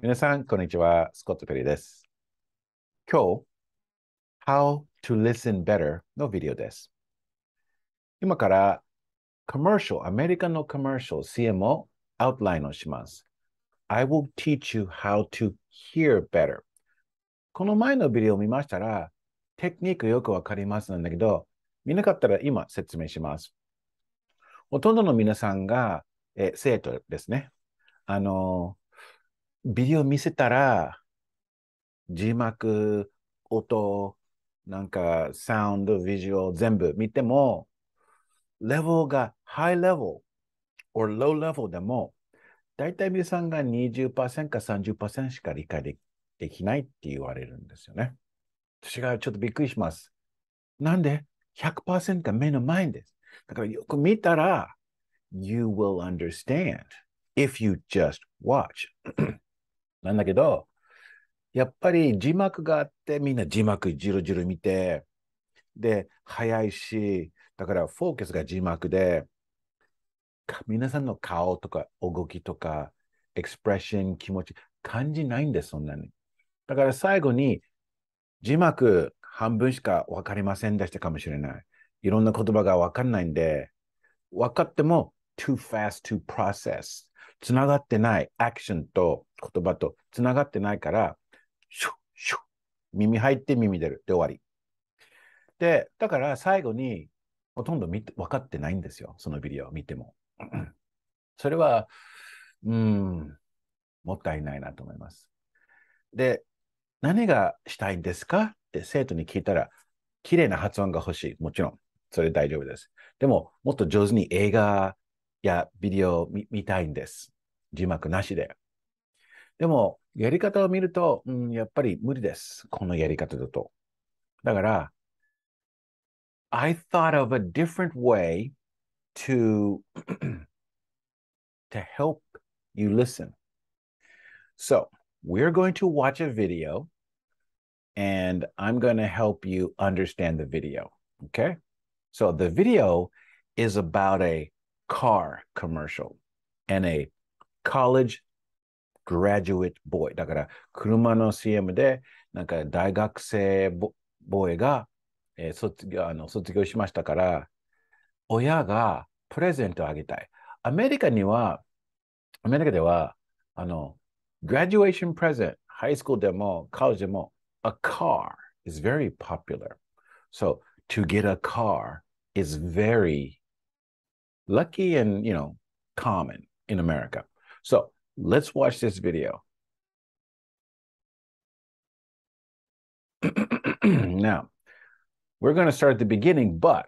皆さん、こんにちは。スコット・ペリーです。今日、How to Listen Better のビデオです。今からアメリカのコマーシャル、CM をアウトラインをします。I will teach you how to hear better. この前のビデオを見ましたら、テクニックよくわかりますなんだけど、見なかったら今説明します。ほとんどの皆さんが、生徒ですね。あの、ビデオ見せたら、字幕、音、なんか、サウンド、ビジュアル、全部見ても、レベルがハイレベル or low level でも、だいたい皆さんが20%か30%しか理解できないって言われるんですよね。私がちょっとびっくりします。なんで ?100% が目の前です。だからよく見たら、You will understand if you just watch. なんだけど、やっぱり字幕があって、みんな字幕じろじろ見て、で、早いし、だからフォーカスが字幕で、皆さんの顔とか動きとか、エクスプレッション、気持ち、感じないんです、そんなに。だから最後に字幕半分しかわかりませんでしたかもしれない。いろんな言葉がわかんないんで、分かっても too fast to process。つながってない、アクションと言葉とつながってないから、シュッシュッ耳入って耳出るで終わり。で、だから最後にほとんど分かってないんですよ。そのビデオを見ても。それは、もったいないなと思います。で、何がしたいんですかって生徒に聞いたら、綺麗な発音が欲しい。もちろん、それ大丈夫です。でも、もっと上手に映画やビデオを見たいんです。字幕なしで。でも、やり方を見ると、やっぱり無理です。このやり方だと。だから、I thought of a different way to to help you listen. So we're going to watch a video and I'm going to help you understand the video. Okay. So the video is about a car commercial and a college graduate boy. だから車の CM でなんか大学生ボーイが、卒業しましたから親がプレゼントをあげたい。アメリカにはアメリカでは、graduation present, high school でも、college でも、a car is very popular. So, to get a car is very lucky and, common in America. So, let's watch this video. Now, we're going to start at the beginning, but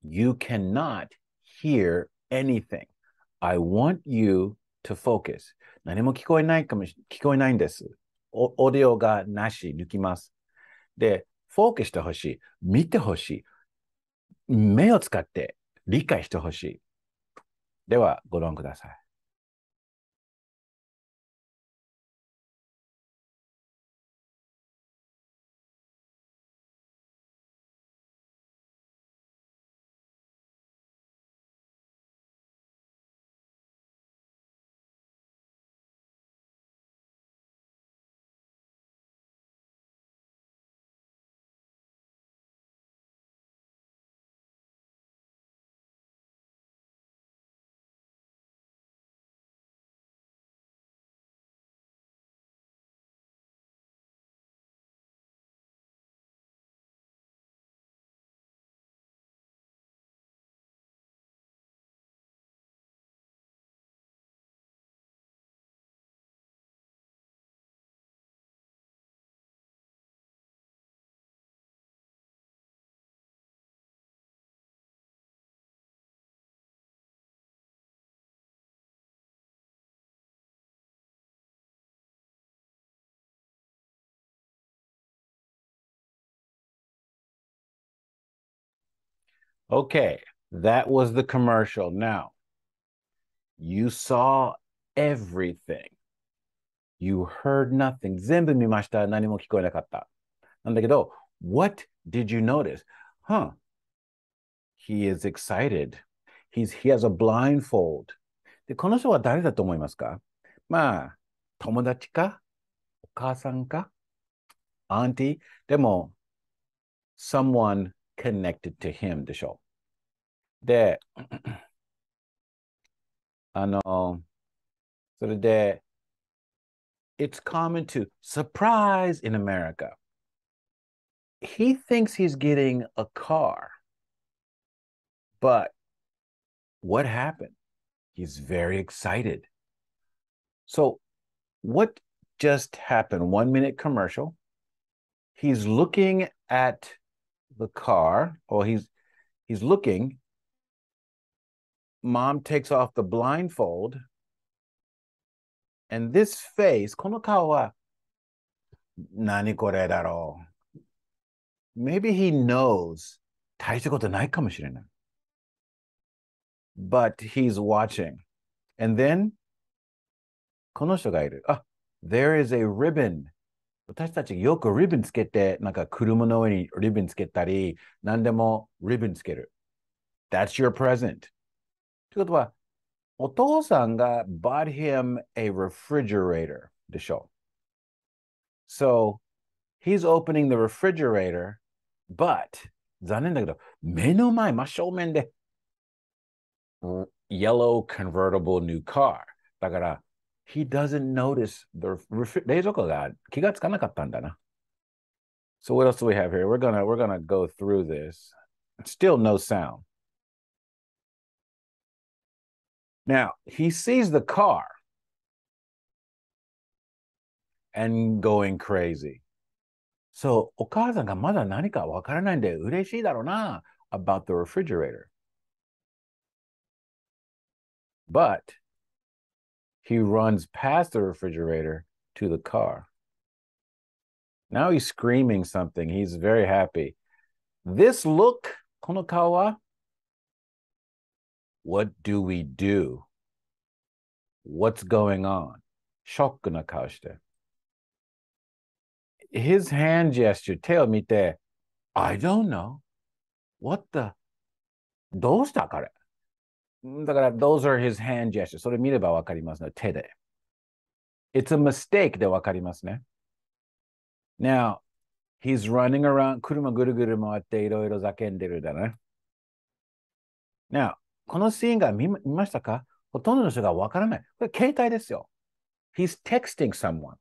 you cannot hear anything. I want you to focus. 何も聞こえないんです。オーディオがなし、抜きます。で、フォーカスしてほしい。見てほしい。目を使って理解してほしい。では、ご覧ください。Okay, that was the commercial. Now, you saw everything. You heard nothing. 全部見ました。何も聞こえなかった。なんだけど、what did you notice? Huh, he is excited. He has a blindfold. で、この人は誰だと思いますか？まあ、友達かお母さんか auntie? でも、someone connected to him でしょ。で、それで、it's common to surprise in America. He thinks he's getting a car, but what happened? He's very excited. So, what just happened? 1 minute commercial. He's looking at the car, or he's looking. Mom takes off the blindfold, and this face, この顔は何これだろう Maybe he knows 大したことないかもしれない But he's watching. And then この人がいる。あ、there is a ribbon. 私たちよくリボンつけて、なんか車の上にリボンつけたり、何でもリボンつける。That's your present. ということは、お父さんが bought him a refrigerator でしょ。So, he's opening the refrigerator, but 残念だけど、目の前、真正面で yellow convertible new car. だから、he doesn't notice the 冷蔵庫が気がつかなかったんだな。So what else do we have here? We're gonna go through this. Still no sound. Now, he sees the car and going crazy. So, お母さんがまだ何かわからないんで嬉しいだろうな about the refrigerator. But he runs past the refrigerator to the car. Now he's screaming something. He's very happy. This look, この顔は What do we do? What's going on? ショックな顔して。His hand gesture, 手を見て、I don't know. What the? どうした彼だから、those are his hand gestures. それ見ればわかりますね。手で。It's a mistake でわかりますね。Now, he's running around. 車ぐるぐる回っていろいろ叫んでるだね。Now, このシーンが見ましたかほとんどの人がわからない。これ携帯ですよ。He's texting someone.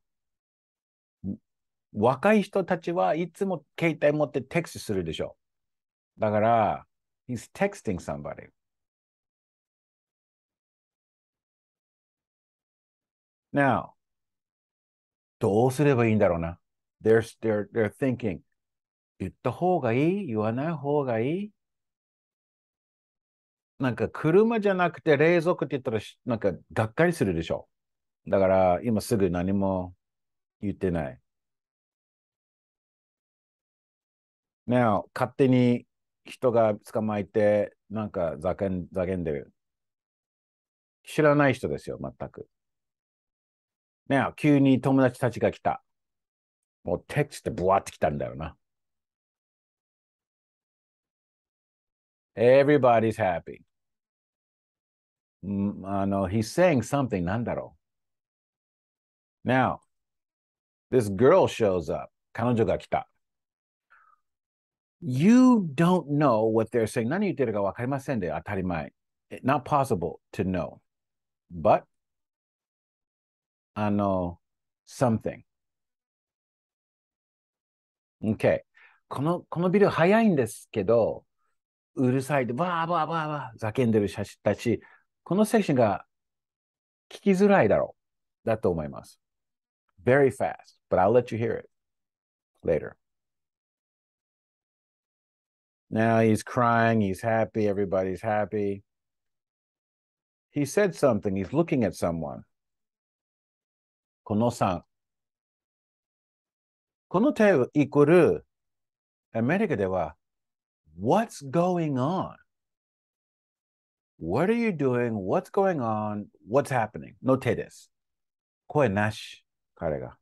若い人たちはいつも携帯持ってテクストするでしょ。だから、he's texting somebody. Now, どうすればいいんだろうな。They're thinking, 言った方がいい言わない方がいいなんか車じゃなくて冷蔵庫って言ったらなんかがっかりするでしょ。だから今すぐ何も言ってない。Now, 勝手に人が捕まえてなんか叫んでる。知らない人ですよ、全く。Now, 急に友達たちが来た。もうテクストブワーって来たんだよな。Everybody's happy. He's saying something なんだろう。Now, this girl shows up. 彼女が来た。You don't know what they're saying. 何言ってるか分かりませんで、当たり前。Not possible to know. But, something. Okay. このビデオ早いんですけど、うるさいで、バーバーバーバー叫んでる写真たち、このセクションが聞きづらいだろう。だと思います。Very fast, but I'll let you hear it later. Now he's crying, he's happy, everybody's happy. He said something, he's looking at someone. このさん。この手イコール、アメリカでは、What's going on? What are you doing? What's going on? What's happening? の手です。声なし、彼が。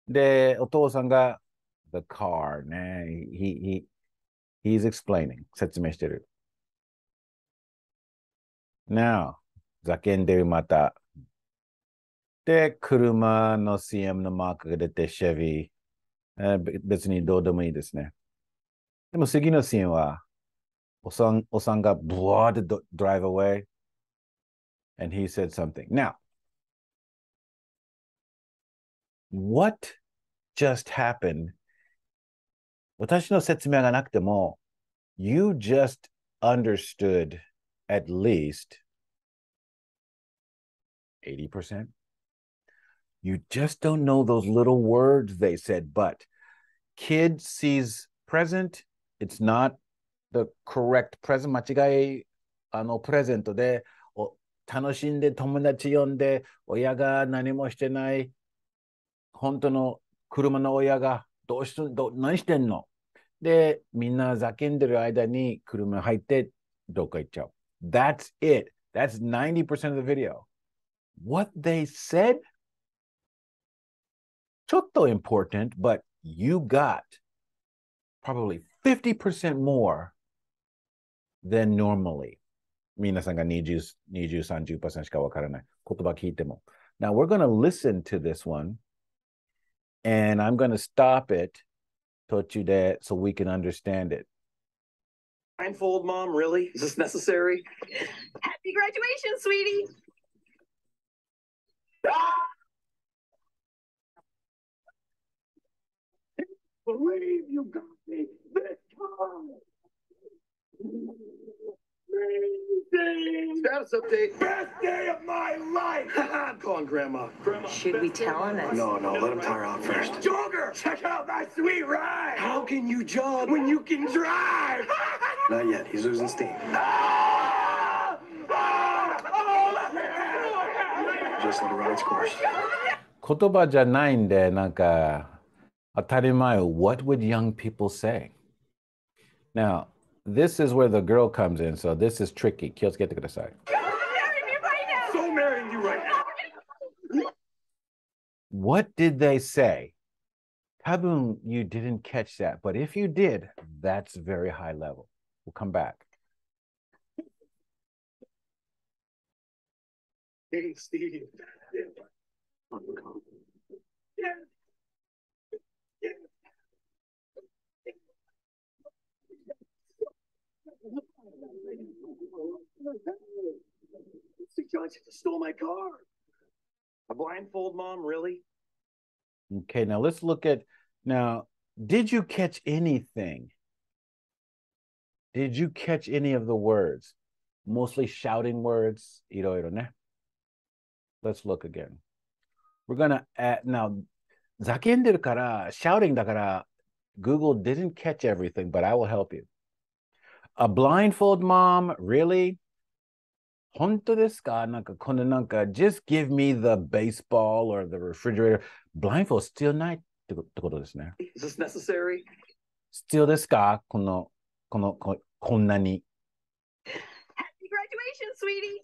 で、お父さんが、The car ね。He's explaining. 説明してる。Now, 叫んでるまた。で、車の CM のマークが出て、シェビー、別にどうでもいいですね。でも次のシーンは、おさんがブワーってdrive away, and he said something. Now, what just happened? 私の説明がなくても、you just understood at least 80%. You just don't know those little words they said, but kid sees present, it's not the correct present. 間違い、プレゼントで、楽しんで友達呼んで、親が何もしてない、本当の車の親が、何してんので、みんな叫んでる間に車入ってどっか行っちゃう。That's it. That's 90% of the video. What they said, ちょっと important, but you got probably 50% more than normally. 皆さんが20、30%しかわからない。言葉聞いても。Now we're going to listen to this one and I'm going to stop it 途中で so we can understand it. Blindfold, Mom, really? Is this necessary? Happy graduation, sweetie. Believe you got me this time. Amazing. Status update. Best day of my life. I'm calling Grandma. Grandma. Should we tell him that? No, let him tire out first. Jogger, check out my sweet ride. How can you jog when you can drive? Not yet. He's losing steam. Just let it run its course. 言葉じゃないんで、なんか、当たり前、what would young people say? Now, this is where the girl comes in, so this is tricky. 気をつけてください。Marry me right now. So marrying you right now. What did they say? 多分 you didn't catch that, but if you did, that's very high level. We'll come back. Hey, Steve. Steve Johnson stole my car. A blindfold, Mom, really? Okay, now let's look at, now, did you catch anything? Did you catch any of the words? Mostly shouting words, いろいろね。Let's look again. We're gonna add, now, 叫んでるから、shouting だから、Google didn't catch everything, but I will help you. A blindfold mom, really? 本当ですかなんか、このなんか、just give me the baseball or the refrigerator. Blindfold 必要ないってことですね。Is this necessary? 必要ですかこんなに。Happy graduation, sweetie.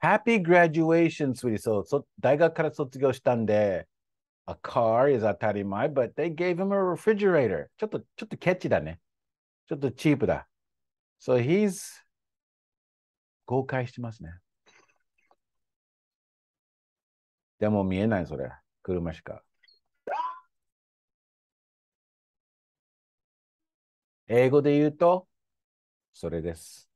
Happy graduation, sweetie. 大学から卒業したんで、a car is 当たり前, but they gave him a refrigerator. ちょっとケチだね。ちょっとチープだ。So he's 誤解してますね。でも見えない、それ。車しか。英語で言うと、それです。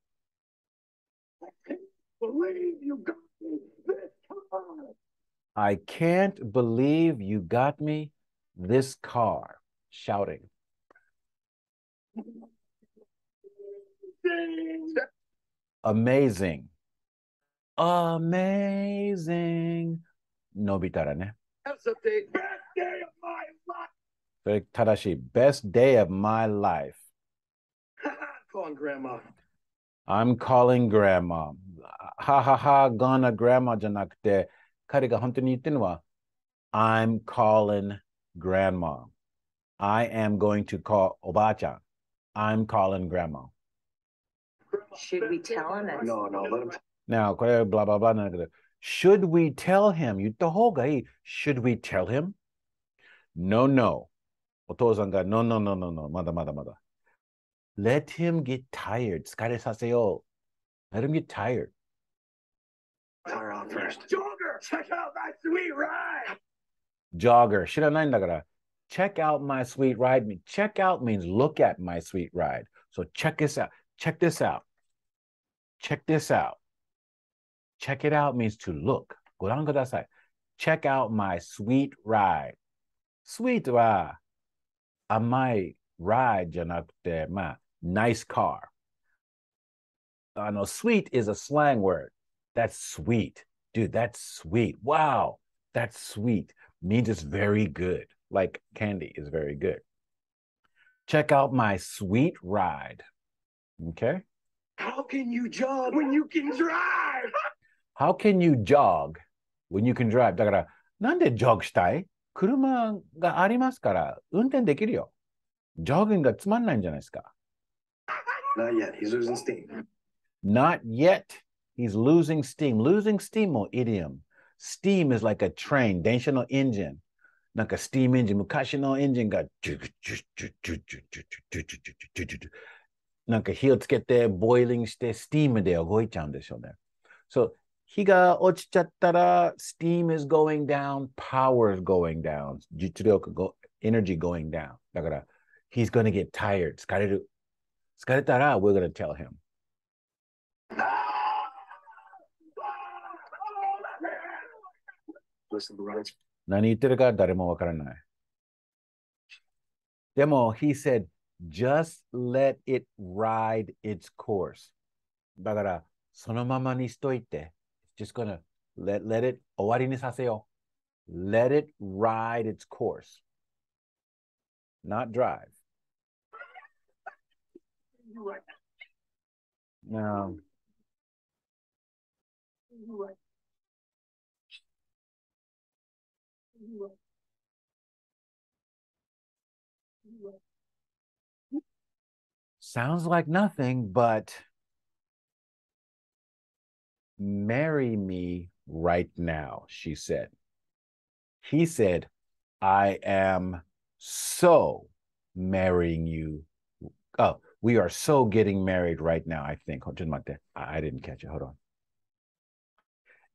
I can't believe you got me this car. Shouting. Amazing. Amazing. 伸びたらね。Best day of my life. それ正しい。Best day of my life. Calling Grandma. I'm calling grandma. ははは、gonna grandma じゃなくて、彼が本当に言ってるのは、I'm calling grandma. I am going to call おばあちゃん。I'm calling grandma. Should we tell him that? No, let him. Now, これ、blah, blah, blah なんだけど、should we tell him? 言った方がいい。Should we tell him? No, no. お父さんが、no, no, no, no, no. まだ。Let him get tired. 疲れさせよう。Let him get tired. Fire out first. Jogger, check out my sweet ride. Jogger. 知らないんだから。Check out my sweet ride. Check out means look at my sweet ride. So check this out. Check this out. Check this out. Check it out means to look. ご覧ください。Check out my sweet ride. Sweet は甘い ride じゃなくて、まあ、nice car. Sweet is a slang word. That's sweet. Dude, that's sweet. Wow, that's sweet. Means it's very good. Like candy is very good. Check out my sweet ride. Okay? How can you jog when you can drive? How can you jog when you can drive? だから、なんで jog したい？車がありますから、運転できるよ。jogging がつまんないんじゃないですか。Not yet. He's losing steam. Not yet. He's losing steam. Losing steam も idiom. Steam is like a train. 電車のエンジン。なんか steam エンジン。昔のエンジンがなんか火をつけて、ボイリングして、スティームで動いちゃうんでしょうね。So, 火が落ちちゃったら、steam is going down, power is going down, 実力、energy going down. だから、he's gonna get tired. 疲れる。疲れたら、we're gonna tell him. Listen, Raj. 何言ってるか誰もわからない。でも、he said, just let it ride its course. だから、そのままにしといて。just gonna let it 終わりにさせよう。let it ride its course. Not drive. No. Sounds like nothing, but marry me right now, she said. He said, I am so marrying you. Oh, we are so getting married right now, I think. I didn't catch it. Hold on.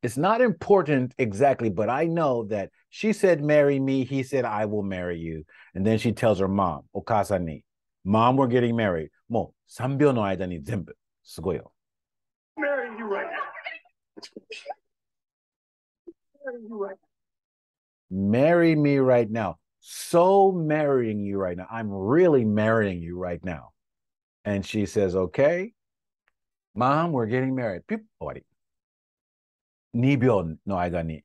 It's not important exactly, but I know that she said, marry me. He said, I will marry you. And then she tells her mom, Okasa ni, Mom, we're getting married. もう3秒の間に全部。すごいよ。Marry you right now. Marry you right now. Marry me right now. So marrying you right now. I'm really marrying you right now. And she says, okay, Mom, we're getting married. ピュッ、終わり。2秒の間に。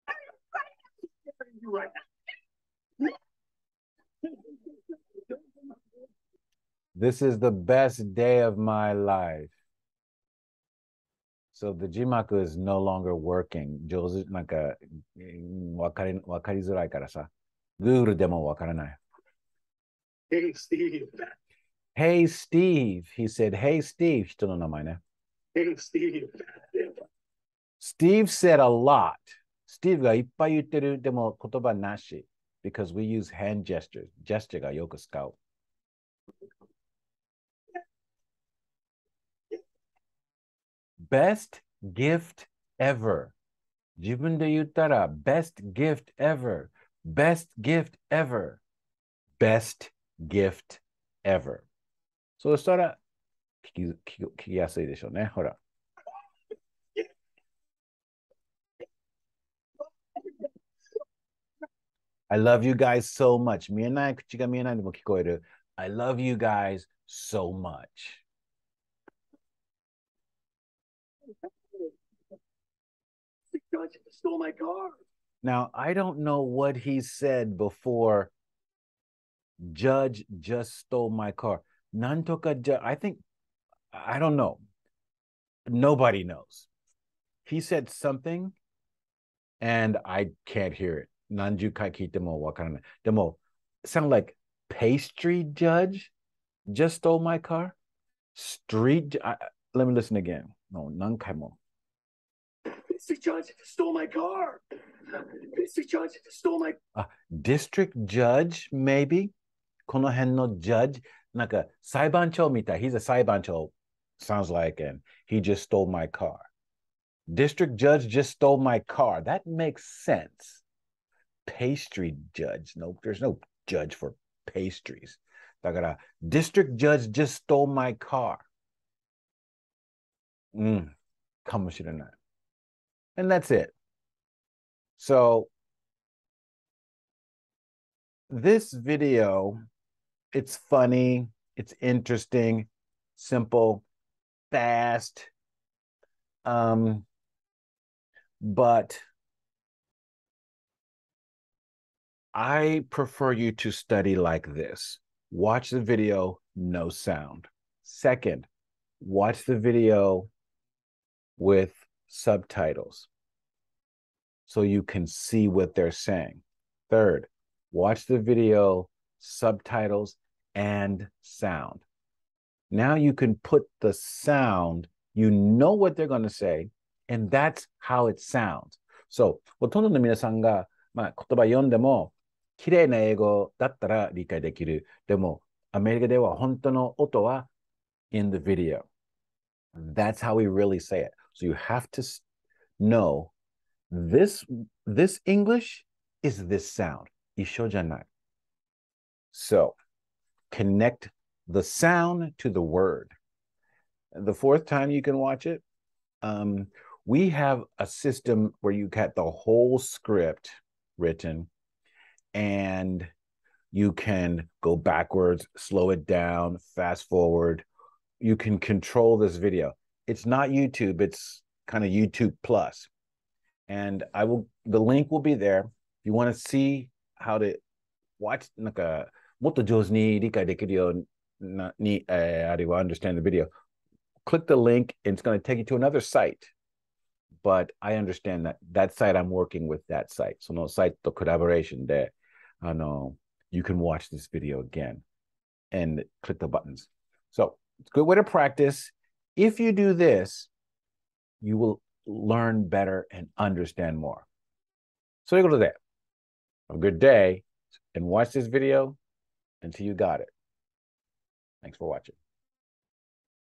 Marry you right now. This is the best day of my life. So the Jimaku is no longer working. 上手、なんか、わかりづらいからさ。Google でもわからない。Hey, Steve. Hey, Steve. He said, Hey, Steve. 人の名前ね。Hey, Steve. Steve said a lot. Steve がいっぱい言ってる。でも言葉なし。Because we use hand gestures. Gesture がよく使う。Best gift ever. 自分で言ったら best gift ever. Best gift ever. Best gift ever. そうしたら聞きやすいでしょうね。ほら。I love you guys so much. 見えない、口が見えないでも聞こえる。I love you guys so much. Judge stole my car. Now, I don't know what he said before. Judge just stole my car. Nantoka judge, I don't know. Nobody knows. He said something and I can't hear it. Nanjukai kitemo wakaranai. Demo, sound like pastry judge just stole my car. Let me listen again. No, nankaimo. District judge stole my car. District judge stole my. District judge, maybe. この辺の judge. なんか裁判長みたい. He's a 裁判長. Sounds like, and he just stole my car. District judge just stole my car. That makes sense. Pastry judge. No, there's no judge for pastries. だから、district judge just stole my car. かもしれない。And that's it. So, this video, it's funny, it's interesting, simple, fast. But I prefer you to study like this. Watch the video, no sound. Second, watch the video with subtitles so you can see what they're saying. Third, watch the video, subtitles, and sound. Now you can put the sound, you know what they're going to say, and that's how it sounds. So, ほとんどの皆さんが、言葉読んでも、綺麗な英語だったら理解できる。でも、アメリカでは本当の音は in the video. That's how we really say it. So you have to know this English is this sound. 一緒じゃない。So, connect the sound to the word. The fourth time you can watch it, we have a system where you get the whole script written and you can go backwards, slow it down, fast forward. You can control this video. It's not YouTube, it's kind of YouTube Plus. And the link will be there. If you want to see how to watch, なんかもっと上手に理解できるように、あるいは understand the video, click the link and it's going to take you to another site. But I understand that site, I'm working with that site. そのサイトとコラボレーションで、you can watch this video again and click the buttons. So it's a good way to practice. If you do this, you will learn better and understand more. そういうことで、have a good day and watch this video until you got it. Thanks for watching.